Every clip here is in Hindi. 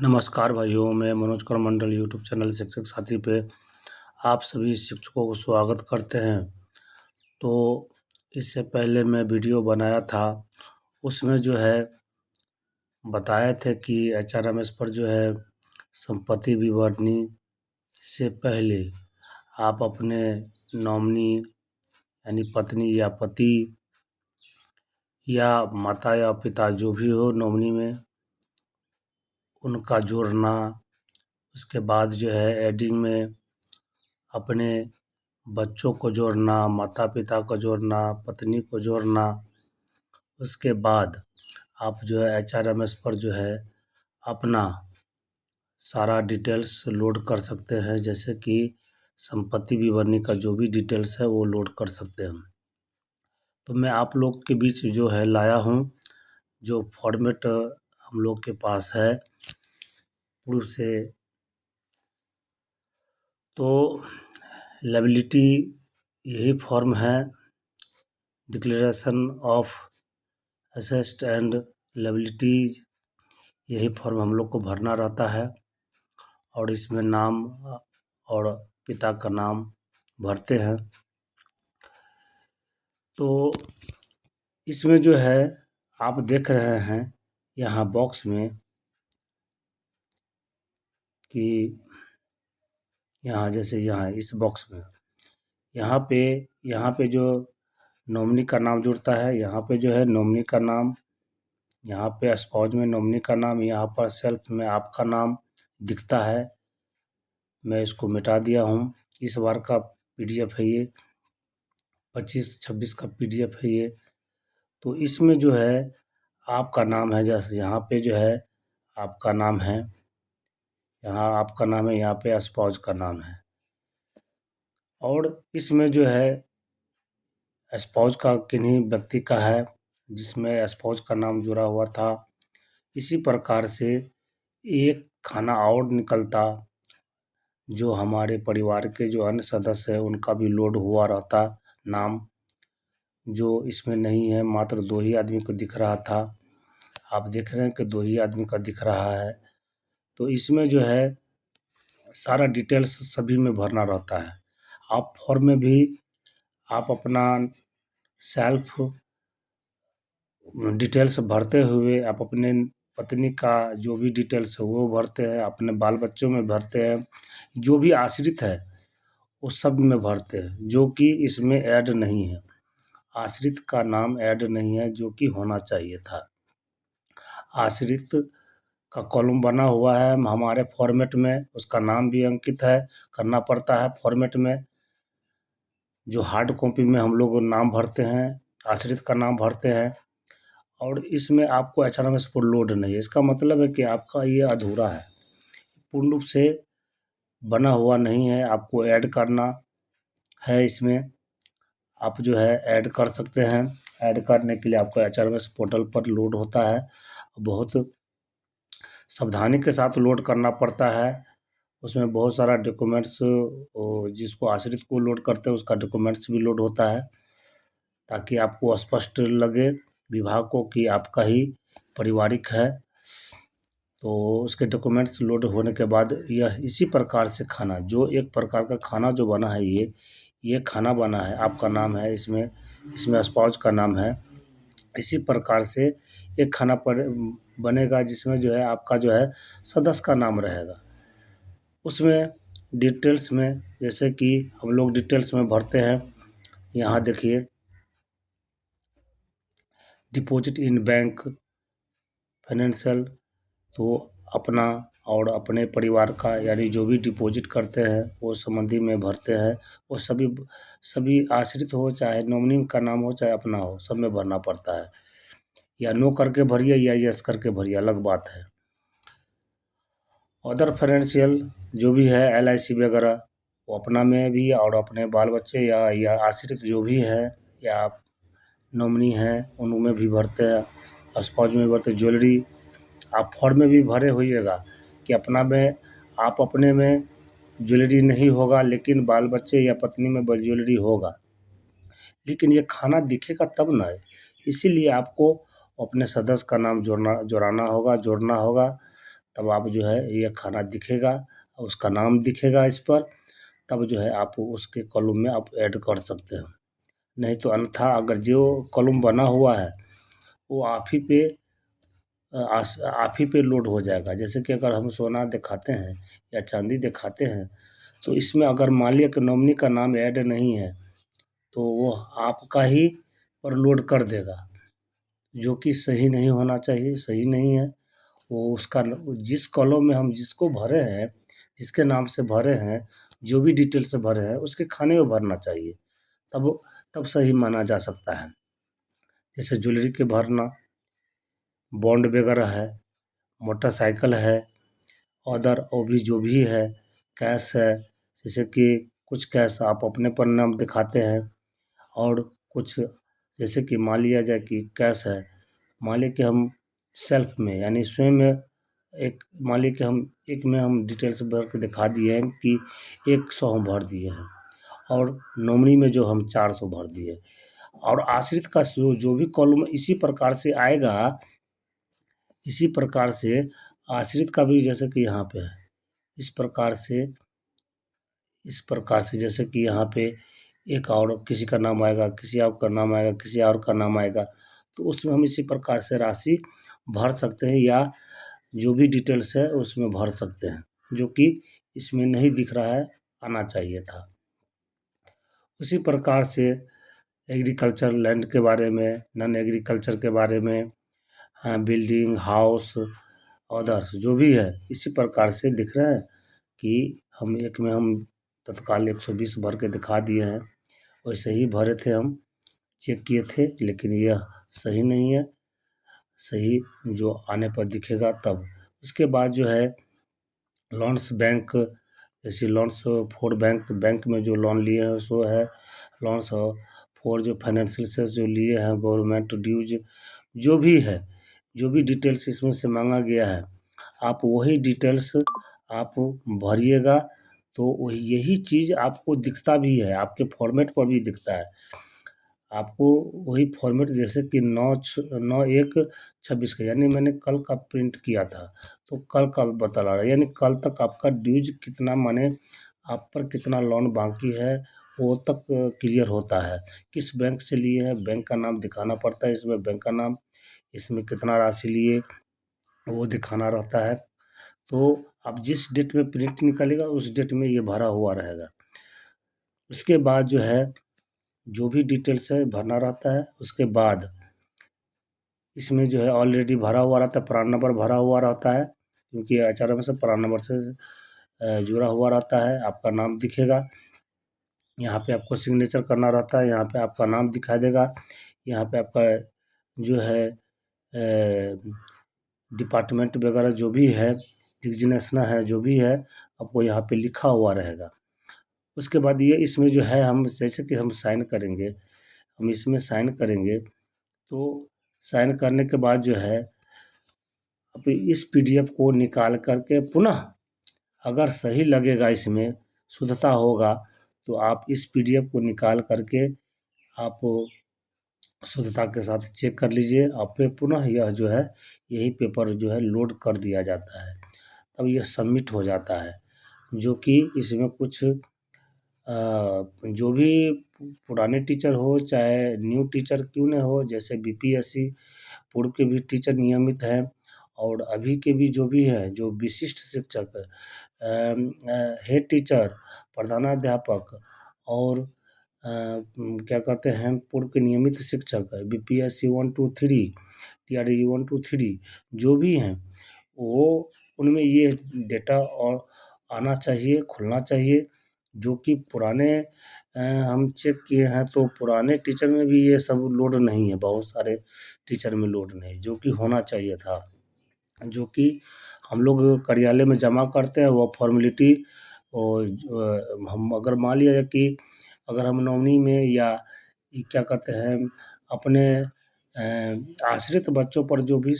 नमस्कार भाइयों, मैं मनोज कर मंडल यूट्यूब चैनल शिक्षक साथी पे आप सभी शिक्षकों को स्वागत करते हैं। तो इससे पहले मैं वीडियो बनाया था, उसमें जो है बताए थे कि एचआरएमएस पर जो है संपत्ति विवरणी से पहले आप अपने नॉमिनी यानी पत्नी या पति या माता या पिता जो भी हो नॉमिनी में उनका जोड़ना, उसके बाद जो है एडिंग में अपने बच्चों को जोड़ना, माता पिता को जोड़ना, पत्नी को जोड़ना। उसके बाद आप जो है एचआरएमएस पर जो है अपना सारा डिटेल्स लोड कर सकते हैं, जैसे कि संपत्ति विवरणी का जो भी डिटेल्स है वो लोड कर सकते हैं। तो मैं आप लोग के बीच जो है लाया हूँ जो फॉर्मेट हम लोग के पास है पूर्व से। तो लायबिलिटी यही फॉर्म है, declaration of assets and liabilities यही फॉर्म हम लोग को भरना रहता है और इसमें नाम और पिता का नाम भरते हैं। तो इसमें जो है आप देख रहे हैं यहाँ बॉक्स में कि यहाँ जैसे यहाँ इस बॉक्स में यहाँ पे जो नॉमिनी का नाम जुड़ता है, यहाँ पे जो है नॉमिनी का नाम, यहाँ पे स्पाउस में नॉमिनी का नाम, यहाँ पर सेल्फ में आपका नाम दिखता है। मैं इसको मिटा दिया हूँ। इस बार का पीडीएफ है ये, 25-26 का पीडीएफ है ये। तो इसमें जो है आपका नाम है, जैसे यहाँ पे जो है आपका नाम है, यहाँ आपका नाम है, यहाँ पे स्पाउस का नाम है। और इसमें जो है स्पाउस का किन्हीं व्यक्ति का है जिसमें स्पाउस का नाम जुड़ा हुआ था। इसी प्रकार से एक खाना और निकलता जो हमारे परिवार के जो अन्य सदस्य हैं उनका भी लोड हुआ रहता नाम, जो इसमें नहीं है, मात्र 2 ही आदमी को दिख रहा था। आप देख रहे हैं कि 2 ही आदमी का दिख रहा है। तो इसमें जो है सारा डिटेल्स सभी में भरना रहता है। आप फॉर्म में भी आप अपना सेल्फ डिटेल्स भरते हुए आप अपने पत्नी का जो भी डिटेल्स है वो भरते हैं, अपने बाल बच्चों में भरते हैं, जो भी आश्रित है वो सब में भरते हैं, जो कि इसमें ऐड नहीं है। आश्रित का नाम ऐड नहीं है, जो कि होना चाहिए था। आश्रित का कॉलम बना हुआ है हमारे फॉर्मेट में, उसका नाम भी अंकित है, करना पड़ता है फॉर्मेट में। जो हार्ड कॉपी में हम लोग नाम भरते हैं, आश्रित का नाम भरते हैं, और इसमें आपको एचआरएमएस पर लोड नहीं है। इसका मतलब है कि आपका ये अधूरा है, पूर्ण रूप से बना हुआ नहीं है। आपको ऐड करना है, इसमें आप जो है ऐड कर सकते हैं। ऐड करने के लिए आपको एचआरएमएस पोर्टल पर लोड होता है, बहुत सावधानी के साथ लोड करना पड़ता है। उसमें बहुत सारा डॉक्यूमेंट्स, जिसको आश्रित को लोड करते हैं उसका डॉक्यूमेंट्स भी लोड होता है, ताकि आपको स्पष्ट लगे विभाग को कि आपका ही पारिवारिक है। तो उसके डॉक्यूमेंट्स लोड होने के बाद यह इसी प्रकार से खाना, जो एक प्रकार का खाना जो बना है, ये खाना बना है, आपका नाम है इसमें स्पाउस का नाम है। इसी प्रकार से एक खाना बनेगा जिसमें जो है आपका जो है सदस्य का नाम रहेगा। उसमें डिटेल्स में जैसे कि हम लोग डिटेल्स में भरते हैं, यहाँ देखिए डिपॉजिट इन बैंक फाइनेंशियल, तो अपना और अपने परिवार का यानी जो भी डिपॉजिट करते हैं वो संबंधी में भरते हैं। वो सभी आश्रित हो, चाहे नॉमिनी का नाम हो चाहे अपना हो, सब में भरना पड़ता है। या नो करके भरिए या यस करके भरिए, अलग बात है। अदर फाइनेंशियल जो भी है एलआईसी वगैरह, वो अपना में भी और अपने बाल बच्चे या आश्रित जो भी है या नॉमिनी हैं उनमें भी भरते हैं, स्पाउस में भरते। ज्वेलरी आप फॉर्म में भी भरे होइएगा कि अपना में आप अपने में ज्वेलरी नहीं होगा, लेकिन बाल बच्चे या पत्नी में ज्वेलरी होगा, लेकिन ये खाना दिखेगा तब ना। इसीलिए आपको अपने सदस्य का नाम जोड़ना होगा। तब आप जो है ये खाना दिखेगा, उसका नाम दिखेगा इस पर, तब जो है आप उसके कॉलम में आप ऐड कर सकते हैं। नहीं तो अन्यथा अगर जो कॉलम बना हुआ है वो आप ही पे लोड हो जाएगा। जैसे कि अगर हम सोना दिखाते हैं या चांदी दिखाते हैं, तो इसमें अगर मालिक नॉमिनी का नाम ऐड नहीं है तो वो आपका ही पर लोड कर देगा, जो कि सही नहीं होना चाहिए, सही नहीं है। वो उसका जिस कॉलम में हम जिसको भरे हैं, जिसके नाम से भरे हैं, जो भी डिटेल से भरे हैं, उसके खाने में भरना चाहिए, तब तब सही माना जा सकता है। जैसे ज्वेलरी के भरना, बॉन्ड वगैरह है, मोटरसाइकिल है, अदर और भी जो भी है, कैश है, जैसे कि कुछ कैश आप अपने पर नाम दिखाते हैं, और कुछ जैसे कि मान लिया जाए कि कैश है, मान लें कि हम सेल्फ में यानी स्वयं में एक मान लें कि हम एक में हम डिटेल्स भर के दिखा दिए हैं कि 100 हम भर दिए हैं, और नॉमिनी में जो हम 400 भर दिए, और आश्रित का जो भी कॉलम इसी प्रकार से आएगा, इसी प्रकार से आश्रित का भी जैसे कि यहाँ पे है, इस प्रकार से जैसे कि यहाँ पे एक और किसी का नाम आएगा, किसी और का नाम आएगा, किसी और का नाम आएगा, तो उसमें हम इसी प्रकार से राशि भर सकते हैं, या जो भी डिटेल्स है उसमें भर सकते हैं, जो कि इसमें नहीं दिख रहा है, आना चाहिए था। उसी प्रकार से एग्रीकल्चर लैंड के बारे में, नॉन एग्रीकल्चर के बारे में, हाँ, बिल्डिंग, हाउस, अदर्स जो भी है, इसी प्रकार से दिख रहा है कि हम एक में हम तत्काल 120 भर के दिखा दिए हैं। वैसे ही भरे थे, हम चेक किए थे, लेकिन यह सही नहीं है। सही जो आने पर दिखेगा तब। उसके बाद जो है लोन्स बैंक, जैसे लोन्स फॉर बैंक में जो लोन लिए हैं सो है लोन्स फॉर जो फाइनेंशियल से जो लिए हैं, गवर्नमेंट ड्यूज जो भी है, जो भी डिटेल्स इसमें से मांगा गया है, आप वही डिटेल्स आप भरिएगा, तो वही यही चीज़ आपको दिखता भी है, आपके फॉर्मेट पर भी दिखता है। आपको वही फॉर्मेट जैसे कि 9/1/26 का, यानी मैंने कल का प्रिंट किया था, तो कल का बता रहा है, यानी कल तक आपका ड्यूज कितना, माने आप पर कितना लोन बाकी है, वो तक क्लियर होता है। किस बैंक से लिए हैं, बैंक का नाम दिखाना पड़ता है इसमें, बैंक का नाम, इसमें कितना राशि लिए वो दिखाना रहता है। तो आप जिस डेट में प्रिंट निकालेगा उस डेट में ये भरा हुआ रहेगा। उसके बाद जो है जो भी डिटेल्स है भरना रहता है। उसके बाद इसमें जो है ऑलरेडी भरा हुआ रहता है, प्रान नंबर भरा हुआ रहता है, क्योंकि एचआरएम से प्रान नंबर से जुड़ा हुआ रहता है। आपका नाम दिखेगा, यहाँ पे आपको सिग्नेचर करना रहता है, यहाँ पे आपका नाम दिखाई देगा, यहाँ पे आपका जो है डिपार्टमेंट वगैरह जो भी है, डिजिग्नेशन है जो भी है, आपको यहाँ पे लिखा हुआ रहेगा। उसके बाद ये इसमें जो है हम जैसे कि हम साइन करेंगे, हम इसमें साइन करेंगे, तो साइन करने के बाद जो है अब इस पीडीएफ को निकाल करके पुनः अगर सही लगेगा, इसमें शुद्धता होगा, तो आप इस पीडीएफ को निकाल करके आप शुद्धता के साथ चेक कर लीजिए, और फिर पुनः यह जो है यही पेपर जो है लोड कर दिया जाता है, तब यह सबमिट हो जाता है। जो कि इसमें कुछ जो भी पुराने टीचर हो चाहे न्यू टीचर क्यों न हो, जैसे बीपीएससी पूर्व के भी टीचर नियमित हैं, और अभी के भी जो भी हैं, जो विशिष्ट शिक्षक, हेड टीचर, प्रधानाध्यापक, और क्या कहते हैं पूर्व के नियमित शिक्षक, बीपीएससी 1 2 3, टीआरई 1 2 3 जो भी हैं, वो उनमें ये डेटा और आना चाहिए, खुलना चाहिए। जो कि पुराने हम चेक किए हैं तो पुराने टीचर में भी ये सब लोड नहीं है, बहुत सारे टीचर में लोड नहीं, जो कि होना चाहिए था। जो कि हम लोग कार्यालय में जमा करते हैं वो फॉर्मेलिटी, और हम अगर मान लिया जाए कि अगर हम नॉमिनी में या ये क्या कहते हैं अपने आश्रित बच्चों पर जो भी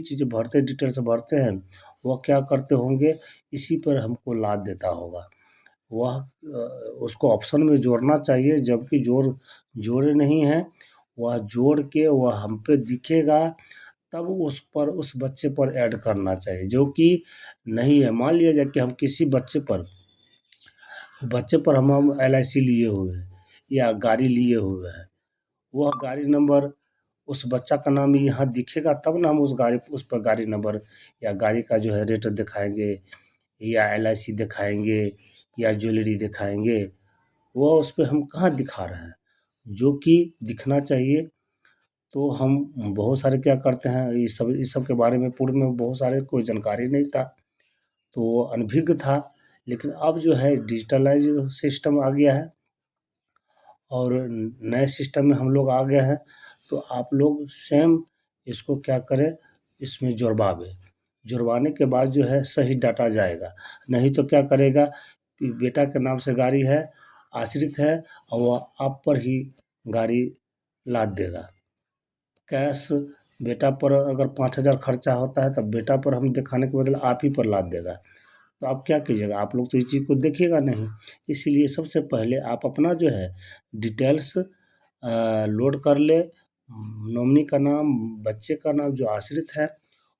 चीज़ भरते डिटेल्स भरते हैं, वह क्या करते होंगे, इसी पर हमको लाद देता होगा। वह उसको ऑप्शन में जोड़ना चाहिए, जबकि जोड़े नहीं हैं, वह जोड़ के वह हम पे दिखेगा, तब उस बच्चे पर ऐड करना चाहिए, जो कि नहीं है। मान लिया जाए कि हम किसी बच्चे पर हम LIC लिए हुए हैं या गाड़ी लिए हुए हैं, वह गाड़ी नंबर उस बच्चा का नाम यहाँ दिखेगा तब ना हम उस पर गाड़ी नंबर या गाड़ी का जो है रेट दिखाएंगे या LIC दिखाएंगे या ज्वेलरी दिखाएंगे। वो उस पे हम कहाँ दिखा रहे हैं, जो कि दिखना चाहिए। तो हम बहुत सारे क्या करते हैं, इस सब के बारे में पूर्व में बहुत सारे कोई जानकारी नहीं था, तो वो अनभिज्ञ था। लेकिन अब जो है डिजिटलाइज सिस्टम आ गया है और नए सिस्टम में हम लोग आ गए हैं, तो आप लोग सेम इसको क्या करें, इसमें जुड़वाने के बाद जो है सही डाटा जाएगा। नहीं तो क्या करेगा कि बेटा के नाम से गाड़ी है, आश्रित है, और वह आप पर ही गाड़ी लाद देगा। कैश बेटा पर अगर 5,000 खर्चा होता है, तब बेटा पर हम दिखाने के बदले आप ही पर लाद देगा। तो आप क्या कीजिएगा, आप लोग तो इस चीज़ को देखिएगा नहीं। इसीलिए सबसे पहले आप अपना जो है डिटेल्स लोड कर ले, नॉमिनी का नाम, बच्चे का नाम जो आश्रित है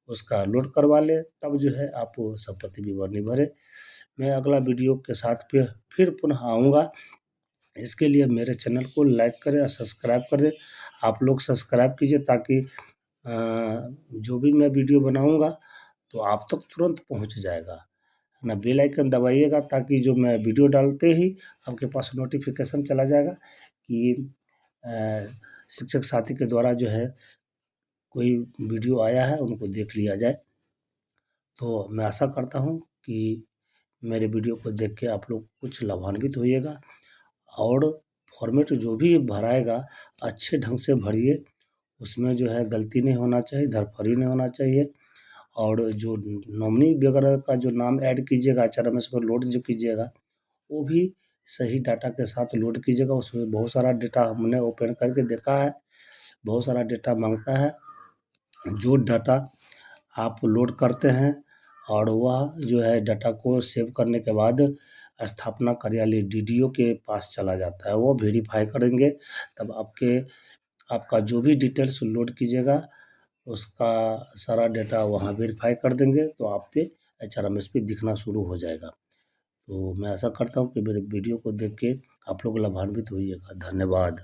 उसका लोड करवा ले, तब जो है आप संपत्ति विवरणी भरे। मैं अगला वीडियो के साथ फिर पुनः आऊँगा। इसके लिए मेरे चैनल को लाइक करें और सब्सक्राइब करें। आप लोग सब्सक्राइब कीजिए ताकि जो भी मैं वीडियो बनाऊँगा तो आप तक तुरंत पहुँच जाएगा ना। बेल आइकन दबाइएगा ताकि जो मैं वीडियो डालते ही आपके पास नोटिफिकेशन चला जाएगा कि शिक्षक साथी के द्वारा जो है कोई वीडियो आया है, उनको देख लिया जाए। तो मैं आशा करता हूँ कि मेरे वीडियो को देख के आप लोग कुछ लाभान्वित होइएगा, और फॉर्मेट जो भी भराएगा अच्छे ढंग से भरिए, उसमें जो है गलती नहीं होना चाहिए, धरफड़ी नहीं होना चाहिए। और जो नॉमिनी वगैरह का जो नाम ऐड कीजिएगा HRMS पर लोड जो कीजिएगा, वो भी सही डाटा के साथ लोड कीजिएगा। उसमें बहुत सारा डेटा हमने ओपन करके देखा है, बहुत सारा डेटा मांगता है। जो डाटा आप लोड करते हैं और वह जो है डाटा को सेव करने के बाद स्थापना कार्यालय DDO के पास चला जाता है, वो वेरीफाई करेंगे। तब आपका जो भी डिटेल्स लोड कीजिएगा उसका सारा डेटा वहाँ वेरीफाई कर देंगे, तो आप पे HRMS पे दिखना शुरू हो जाएगा। तो मैं आशा करता हूँ कि मेरे वीडियो को देख के आप लोग लाभान्वित होइएगा। धन्यवाद।